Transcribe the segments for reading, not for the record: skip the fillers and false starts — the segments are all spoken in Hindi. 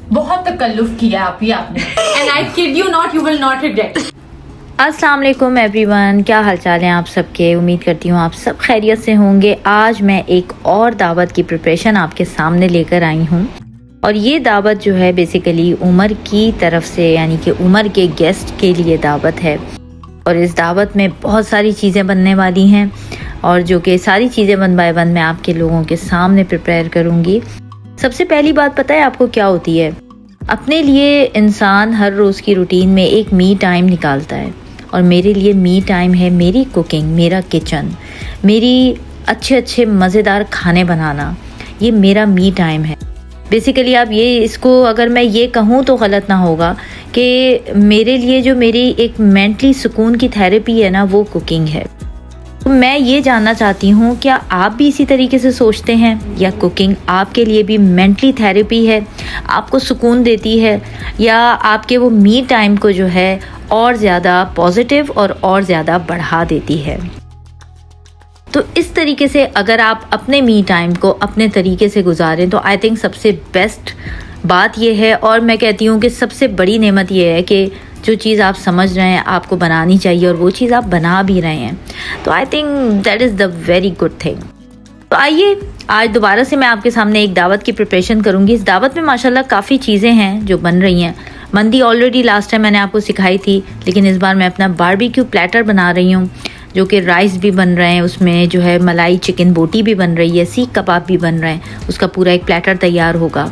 बहुत तकल्लुफ किया आपने and I kid you not, you will not regret. अस्सलाम वालेकुम एवरीवन, क्या हाल चाल है आप सबके। उम्मीद करती हूँ आप सब खैरियत से होंगे। आज मैं एक और दावत की प्रिपरेशन आपके सामने लेकर आई हूँ और ये दावत जो है बेसिकली उमर की तरफ से, यानी कि उमर के गेस्ट के लिए दावत है। और इस दावत में बहुत सारी चीज़ें बनने वाली हैं और जो कि सारी चीज़ें वन बाय वन मैं आपके लोगों के सामने प्रिपेयर करूँगी। सबसे पहली बात पता है आपको क्या होती है? अपने लिए इंसान हर रोज़ की रूटीन में एक मी टाइम निकालता है और मेरे लिए मी टाइम है मेरी कुकिंग, मेरा किचन, मेरी अच्छे अच्छे मज़ेदार खाने बनाना। ये मेरा मी टाइम है। बेसिकली आप ये इसको अगर मैं ये कहूँ तो गलत ना होगा कि मेरे लिए जो मेरी एक मेंटली सुकून की थेरेपी है ना, वो कुकिंग है। तो मैं ये जानना चाहती हूँ क्या आप भी इसी तरीके से सोचते हैं, या कुकिंग आपके लिए भी मेंटली थेरेपी है, आपको सुकून देती है, या आपके वो मी टाइम को जो है और ज़्यादा पॉजिटिव और ज़्यादा बढ़ा देती है। तो इस तरीके से अगर आप अपने मी टाइम को अपने तरीके से गुजारें तो आई थिंक सबसे बेस्ट बात यह है, और मैं कहती हूँ कि सबसे बड़ी नेमत यह है कि जो चीज़ आप समझ रहे हैं आपको बनानी चाहिए और वो चीज़ आप बना भी रहे हैं, तो I think that is the very good thing. तो आइए आज दोबारा से मैं आपके सामने एक दावत की प्रिपरेशन करूँगी। इस दावत में माशाल्लाह काफ़ी चीज़ें हैं जो बन रही हैं। मंदी ऑलरेडी लास्ट टाइम मैंने आपको सिखाई थी, लेकिन इस बार मैं अपना बारबेक्यू प्लेटर बना रही हूँ, जो कि राइस भी बन रहे हैं, उसमें जो है मलाई चिकन बोटी भी बन रही है, सीख कबाब भी बन रहे हैं, उसका पूरा एक प्लेटर तैयार होगा।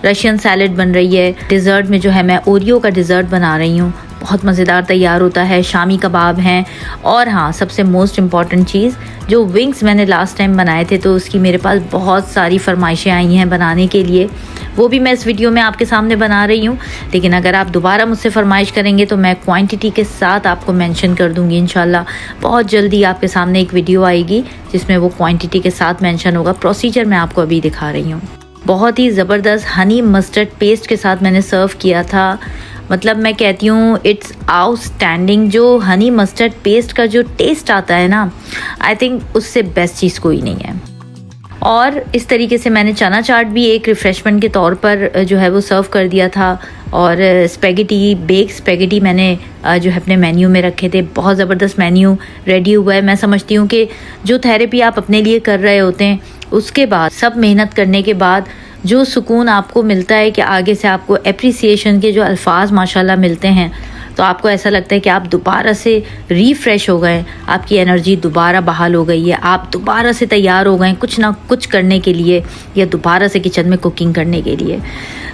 रशियन सैलड बन रही है। डिज़र्ट में जो है मैं ओरियो का डिज़र्ट बना रही हूँ, बहुत मज़ेदार तैयार होता है। शामी कबाब हैं, और हाँ सबसे मोस्ट इम्पॉर्टेंट चीज़ जो विंग्स मैंने लास्ट टाइम बनाए थे, तो उसकी मेरे पास बहुत सारी फरमाइशें आई हैं बनाने के लिए, वो भी मैं इस वीडियो में आपके सामने बना रही हूँ। लेकिन अगर आप दोबारा मुझसे फरमाइश करेंगे तो मैं क्वांटिटी के साथ आपको मेंशन कर दूँगी। इंशाल्लाह बहुत जल्दी आपके सामने एक वीडियो आएगी जिसमें वो क्वांटिटी के साथ मेंशन होगा। प्रोसीजर मैं आपको अभी दिखा रही हूँ। बहुत ही ज़बरदस्त हनी मस्टर्ड पेस्ट के साथ मैंने सर्व किया था। मतलब मैं कहती हूँ इट्स आउटस्टैंडिंग। जो हनी मस्टर्ड पेस्ट का जो टेस्ट आता है ना, आई थिंक उससे बेस्ट चीज़ कोई नहीं है। और इस तरीके से मैंने चना चाट भी एक रिफ़्रेशमेंट के तौर पर जो है वो सर्व कर दिया था। और स्पेगेटी, बेक स्पेगेटी मैंने जो है अपने मेन्यू में रखे थे। बहुत ज़बरदस्त मेन्यू रेडी हुआ है। मैं समझती हूँ कि जो थेरेपी आप अपने लिए कर रहे होते हैं, उसके बाद सब मेहनत करने के बाद जो सुकून आपको मिलता है कि आगे से आपको एप्रिसिएशन के जो अल्फाज माशाल्लाह मिलते हैं, तो आपको ऐसा लगता है कि आप दोबारा से रिफ़्रेश हो गए, आपकी एनर्जी दोबारा बहाल हो गई है, आप दोबारा से तैयार हो गए कुछ ना कुछ करने के लिए, या दोबारा से किचन में कुकिंग करने के लिए।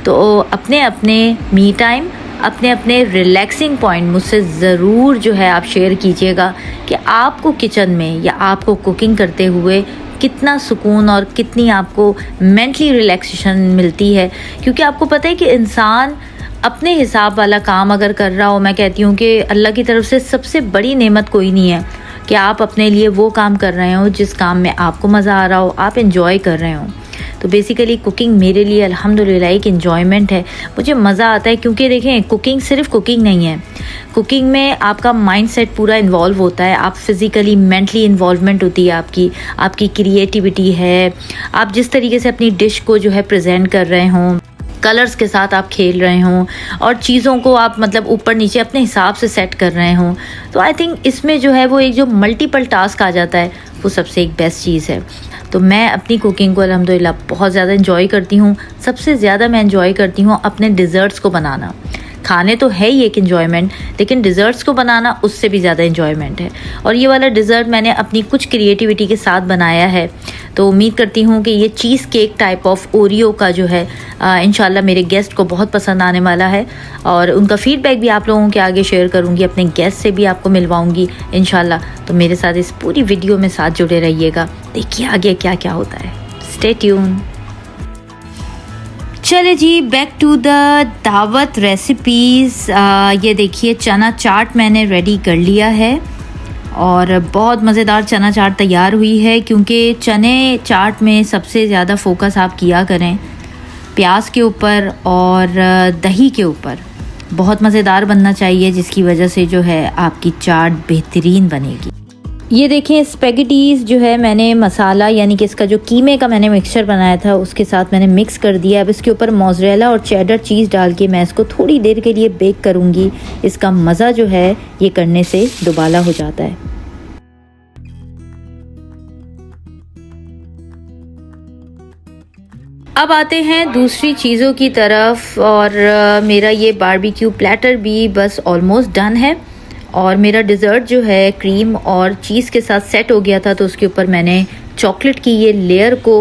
तो अपने अपने मी टाइम, अपने अपने रिलैक्सिंग पॉइंट मुझसे ज़रूर जो है आप शेयर कीजिएगा कि आपको किचन में या आपको कुकिंग करते हुए कितना सुकून और कितनी आपको मेंटली रिलैक्सेशन मिलती है। क्योंकि आपको पता है कि इंसान अपने हिसाब वाला काम अगर कर रहा हो, मैं कहती हूँ कि अल्लाह की तरफ से सबसे बड़ी नेमत कोई नहीं है कि आप अपने लिए वो काम कर रहे हो जिस काम में आपको मज़ा आ रहा हो, आप एंजॉय कर रहे हो। तो बेसिकली कुकिंग मेरे लिए अल्हम्दुलिल्लाह एक एन्जॉयमेंट है, मुझे मज़ा आता है। क्योंकि देखें कुकिंग सिर्फ कुकिंग नहीं है, कुकिंग में आपका माइंडसेट पूरा इन्वॉल्व होता है। आप फिज़िकली मेंटली इन्वॉल्वमेंट होती है आपकी क्रिएटिविटी है, आप जिस तरीके से अपनी डिश को जो है प्रेजेंट कर रहे हों, कलर्स के साथ आप खेल रहे हों और चीज़ों को आप मतलब ऊपर नीचे अपने हिसाब से सेट कर रहे हों, तो आई थिंक इसमें जो है वो एक जो मल्टीपल टास्क आ जाता है, वो सबसे एक बेस्ट चीज़ है। तो मैं अपनी कुकिंग को अल्हम्दुलिल्लाह बहुत ज़्यादा एंजॉय करती हूँ। सबसे ज़्यादा मैं एंजॉय करती हूँ अपने डिज़र्ट्स को बनाना। खाने तो है ही एक एंजॉयमेंट, लेकिन डिज़र्ट्स को बनाना उससे भी ज़्यादा एंजॉयमेंट है। और ये वाला डिज़र्ट मैंने अपनी कुछ क्रिएटिविटी के साथ बनाया है, तो उम्मीद करती हूँ कि ये cheese cake type of Oreo का जो है इंशाल्लाह मेरे गेस्ट को बहुत पसंद आने वाला है। और उनका फीडबैक भी आप लोगों के आगे शेयर करूँगी, अपने गेस्ट से भी आपको मिलवाऊँगी इंशाल्लाह। तो मेरे साथ इस पूरी वीडियो में साथ जुड़े रहिएगा, देखिए आगे क्या क्या होता है। Stay tune. चले जी, बैक टू द दावत रेसिपीज़। ये देखिए चना चाट मैंने रेडी कर लिया है और बहुत मज़ेदार चना चाट तैयार हुई है। क्योंकि चने चाट में सबसे ज़्यादा फोकस आप किया करें प्याज के ऊपर और दही के ऊपर, बहुत मज़ेदार बनना चाहिए, जिसकी वजह से जो है आपकी चाट बेहतरीन बनेगी। ये देखें स्पेगेटीज़ जो है मैंने मसाला यानी कि इसका जो कीमे का मैंने मिक्सचर बनाया था उसके साथ मैंने मिक्स कर दिया। अब इसके ऊपर मोज़रेला और चेडर चीज़ डाल के मैं इसको थोड़ी देर के लिए बेक करूँगी। इसका मज़ा जो है ये करने से दुबाला हो जाता है। अब आते हैं दूसरी चीज़ों की तरफ और मेरा ये बारबेक्यू प्लेटर भी बस ऑलमोस्ट डन है और मेरा डिज़र्ट जो है क्रीम और चीज़ के साथ सेट हो गया था, तो उसके ऊपर मैंने चॉकलेट की ये लेयर को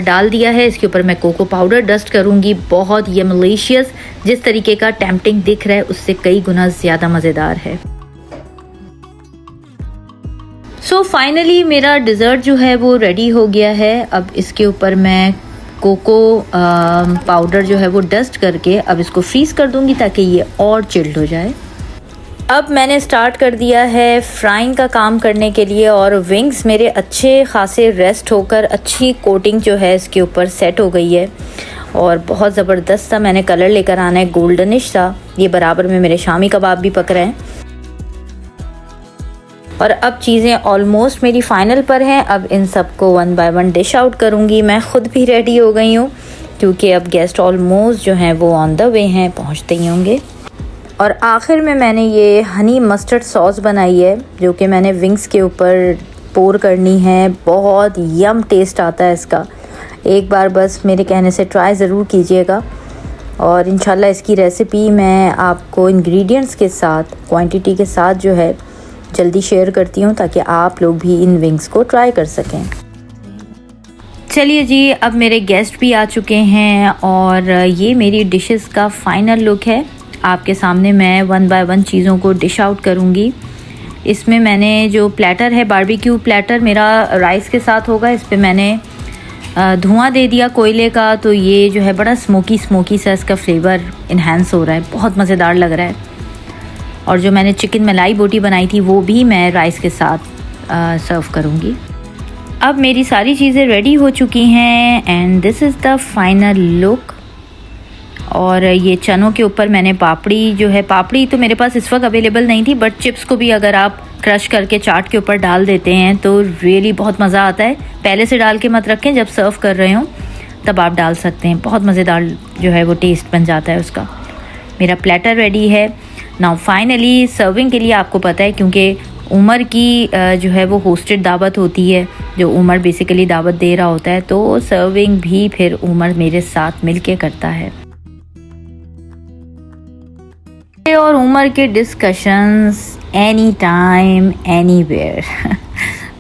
डाल दिया है। इसके ऊपर मैं कोको पाउडर डस्ट करूँगी। बहुत ये मलेशियस जिस तरीके का टेम्पटिंग दिख रहा है उससे कई गुना ज़्यादा मज़ेदार है। सो फाइनली मेरा डिज़र्ट जो है वो रेडी हो गया है। अब इसके ऊपर मैं कोको पाउडर जो है वो डस्ट करके अब इसको फ्रीज़ कर दूँगी ताकि ये और चिल्ड हो जाए। अब मैंने स्टार्ट कर दिया है फ्राइंग का काम करने के लिए और विंग्स मेरे अच्छे खासे रेस्ट होकर अच्छी कोटिंग जो है इसके ऊपर सेट हो गई है और बहुत ज़बरदस्त सा मैंने कलर लेकर आना है, गोल्डनिश सा। ये बराबर में मेरे शामी कबाब भी पक रहे हैं और अब चीज़ें ऑलमोस्ट मेरी फ़ाइनल पर हैं। अब इन सब को 1 बाय 1 डिश आउट करूँगी। मैं ख़ुद भी रेडी हो गई हूँ क्योंकि अब गेस्ट ऑलमोस्ट जो हैं वो ऑन द वे हैं, पहुँचते ही होंगे। और आखिर में मैंने ये हनी मस्टर्ड सॉस बनाई है जो कि मैंने विंग्स के ऊपर पोर करनी है। बहुत यम टेस्ट आता है इसका। एक बार बस मेरे कहने से ट्राई ज़रूर कीजिएगा और इंशाल्लाह इसकी रेसिपी मैं आपको इंग्रेडिएंट्स के साथ, क्वांटिटी के साथ जो है जल्दी शेयर करती हूँ ताकि आप लोग भी इन विंग्स को ट्राई कर सकें। चलिए जी, अब मेरे गेस्ट भी आ चुके हैं और ये मेरी डिशेस का फ़ाइनल लुक है। आपके सामने मैं 1 बाय 1 चीज़ों को डिश आउट करूँगी। इसमें मैंने जो प्लेटर है, बारबेक्यू प्लेटर मेरा राइस के साथ होगा। इस पे मैंने धुआं दे दिया कोयले का, तो ये जो है बड़ा स्मोकी सा इसका फ्लेवर इन्हेंस हो रहा है, बहुत मज़ेदार लग रहा है। और जो मैंने चिकन मलाई बोटी बनाई थी वो भी मैं राइस के साथ सर्व करूँगी। अब मेरी सारी चीज़ें रेडी हो चुकी हैं and this is the final look. और ये चनों के ऊपर मैंने पापड़ी जो है, पापड़ी तो मेरे पास इस वक्त अवेलेबल नहीं थी, बट चिप्स को भी अगर आप क्रश करके चाट के ऊपर डाल देते हैं तो रियली बहुत मज़ा आता है। पहले से डाल के मत रखें, जब सर्व कर रहे हो तब आप डाल सकते हैं। बहुत मज़ेदार जो है वो टेस्ट बन जाता है उसका। मेरा प्लेटर रेडी है। नाउ फाइनली सर्विंग के लिए आपको पता है क्योंकि उमर की जो है वो होस्टेड दावत होती है, जो उमर बेसिकली दावत दे रहा होता है, तो सर्विंग भी फिर उमर मेरे साथ मिलके करता है। और उमर के डिस्कशंस एनी टाइम एनीवेयर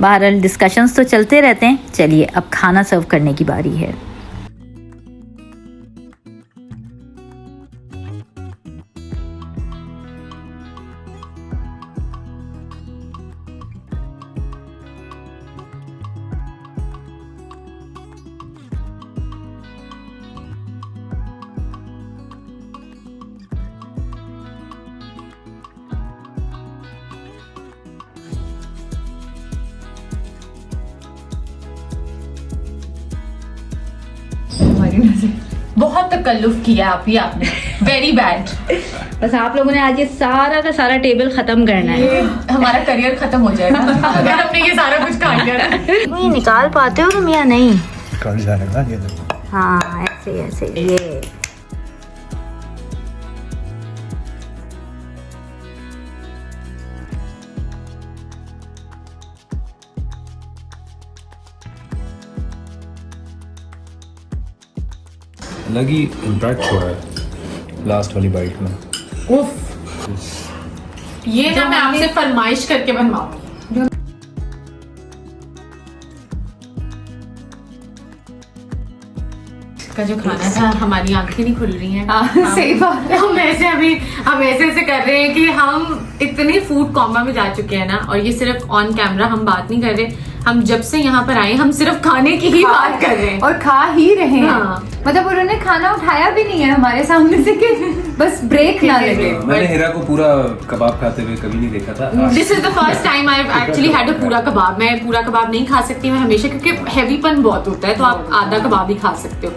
बहरहाल डिस्कशंस तो चलते रहते हैं। चलिए अब खाना सर्व करने की बारी है। बहुत तकल्लुफ किया आपने, वेरी बैड। बस आप लोगों ने आज ये सारा का सारा टेबल खत्म करना है। हमारा करियर खत्म हो जाएगा अगर हमने ये सारा कुछ खा लिया। ये निकाल पाते हो तुम या नहीं? निकाल जाएगा ये तो। हाँ ऐसे ये अलग ही इम्पैक्ट छोड़ा है लास्ट वाली बाइट में। उफ, ये ना मैं आपसे फरमाइश करके बनवाऊंगी। का जो खाना था, हमारी आंखें नहीं खुल रही हैं। सही बात है। हम ऐसे कर रहे हैं कि हम इतनी फूड कॉमा में जा चुके हैं ना, और ये सिर्फ ऑन कैमरा हम बात नहीं कर रहे, हम जब से यहाँ पर आए हम सिर्फ खाने की ही बात कर रहे हैं और खा ही रहे हैं। हाँ। मतलब उन्होंने खाना उठाया भी नहीं है हमारे सामने से कि बस ब्रेक ना लगे। मैंने हीरा को पूरा कबाब खाते हुए कभी नहीं देखा था। This is the first time I actually had a पूरा कबाब। मैं पूरा कबाब नहीं खा सकती मैं हमेशा, क्योंकि हैवीपन बहुत होता है, तो आप आधा कबाब ही खा सकते हो।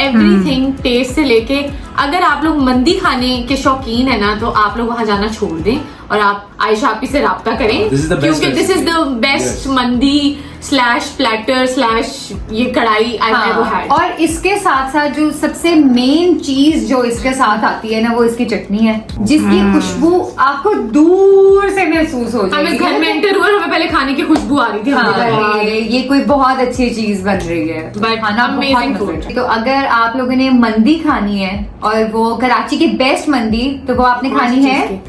एवरीथिंग टेस्ट से लेके, अगर आप लोग मंदी खाने के शौकीन है ना, तो आप लोग वहाँ जाना छोड़ दें और आप आयशा आपी से राब्ता करें This is the best क्योंकि this is the recipe. Best Yes. मंदी स्लैश प्लेटर स्लैश ये कढ़ाई आई एवर हाँ, हैड। और इसके साथ साथ जो सबसे मेन चीज जो इसके साथ आती है ना, वो इसकी चटनी है, जिसकी खुशबू आपको दूर से महसूस हो हम इस जाएगी। घर में एंटर हुए और हमें पहले खाने की खुशबू आ रही थी। हमने कहा, हाँ, ये कोई बहुत अच्छी चीज बन रही है, But खाना बहुत amazing मजे food. का। तो अगर आप लोगों ने मंदी खानी है और वो कराची की बेस्ट मंदी, तो वो आपने खानी है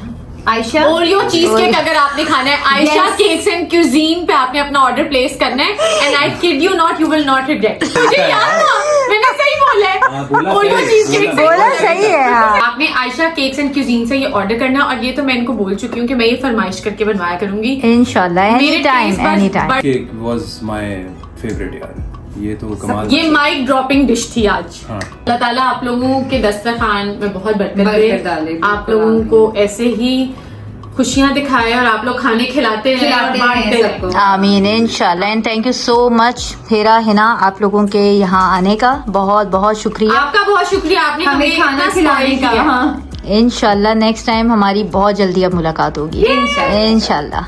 आयशा ओरियो चीज केक। अगर आपने खाना है Ayesha Yes. Cakes and cuisine पे आपने अपना ऑर्डर प्लेस करना है and I kid you not, you will not regret. मुझे याद था, मैंने सही बोला हाँ, बोला है। ओरियो सही, चीज केक बोला सही है, हाँ। आपने आयशा केक्स एंड क्यूजीन से ये ऑर्डर करना है और ये तो मैं इनको बोल चुकी हूँ कि मैं ये फरमाइश करके बनवाया करूंगी। इंशाल्लाह any time any time. Cake was my favourite यार, ये तो कमाल। ये माइक ड्रॉपिंग डिश थी आज। हाँ। अल्लाह ताला आप लोगों के दस्तरखान में बहुत बरकत बरकत डाले, दे, आप लोगों को ऐसे ही खुशियां दिखाए और आप लोग खाने खिलाते रहे और खिलाते बांटते हैं रहे। सबको। आमीन इंशाल्लाह and thank you so much Hera Hina, आप लोगों के यहाँ आने का बहुत बहुत शुक्रिया। आपका बहुत शुक्रिया, आपने हमें खाना इतना खिलाने spoil का। किया। हाँ, इंशाल्लाह नेक्स्ट टाइम हमारी बहुत जल्दी अब मुलाकात होगी इंशाल्लाह। इंशाल्लाह।